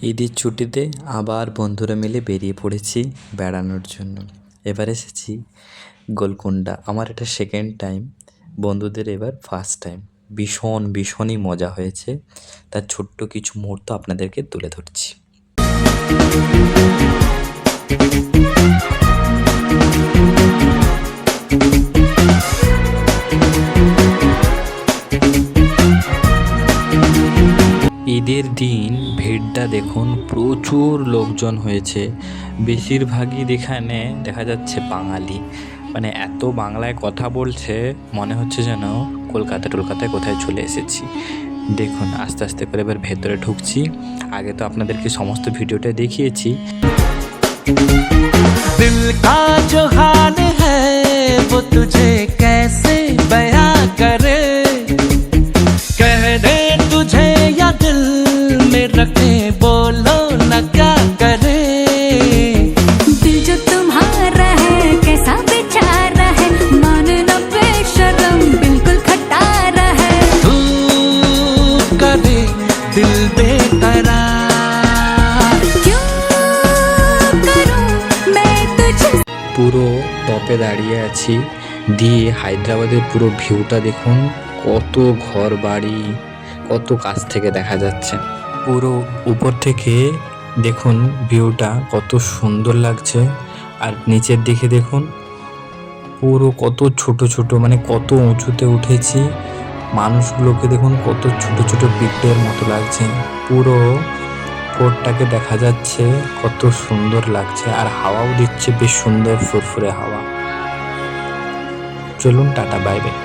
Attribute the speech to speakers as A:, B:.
A: ঈদের ছুটিতে আবার বন্ধুরা মিলে বেরিয়ে পড়েছি বেড়ানোর জন্য। এবার এসেছি গোলকুন্ডা। আমার এটা সেকেন্ড টাইম, বন্ধুদের এবার ফার্স্ট টাইম। ভীষণই মজা হয়েছে। তার ছোট্ট কিছু মুহূর্ত আপনাদেরকে তুলে ধরছি। ঈদের দিন ভিড়টা দেখুন, প্রচুর লোকজন হয়েছে। বেশিরভাগই এখানে দেখা যাচ্ছে বাঙালি, মানে এত বাংলায় কথা বলছে মনে হচ্ছে যেন কলকাতায় কোথায় চলে এসেছি। দেখুন আস্তে আস্তে করে এবার ভেতরে ঢুকছি। আগে তো আপনাদেরকে সমস্ত ভিডিওটা দেখিয়েছি।
B: दिल का जो हाल है वो तुझे कैसे बयां करे, कह दे तुझे या दिल में रखे, बोलो न क्या करे।
C: दिल जो तुम्हारा है कैसा बेचारा है, मानना बेशरम बिल्कुल खटारा है।
B: तू करे दिल बेकरार,
C: क्यों करूं मैं तुझे।
A: পুরো টপে দাঁড়িয়ে আছি, দিয়ে হায়দ্রাবাদের পুরো ভিউটা দেখুন। কত ঘর বাড়ি, কত কাছ থেকে দেখা যাচ্ছে। পুরো উপর থেকে দেখুন ভিউটা কত সুন্দর লাগছে। আর নিচের দিকে দেখুন পুরো কত ছোট ছোট, মানে কত উঁচুতে উঠেছি। মানুষগুলোকে দেখুন কত ছোট ছোট পিঁপড়ের মতো লাগছে। পুরো ফোর্টটাকে দেখা যাচ্ছে, কত সুন্দর লাগছে। আর হাওয়াও দিচ্ছে, বেশ সুন্দর ফুরফুরে হাওয়া। চলুন টাটা, বাই বাই।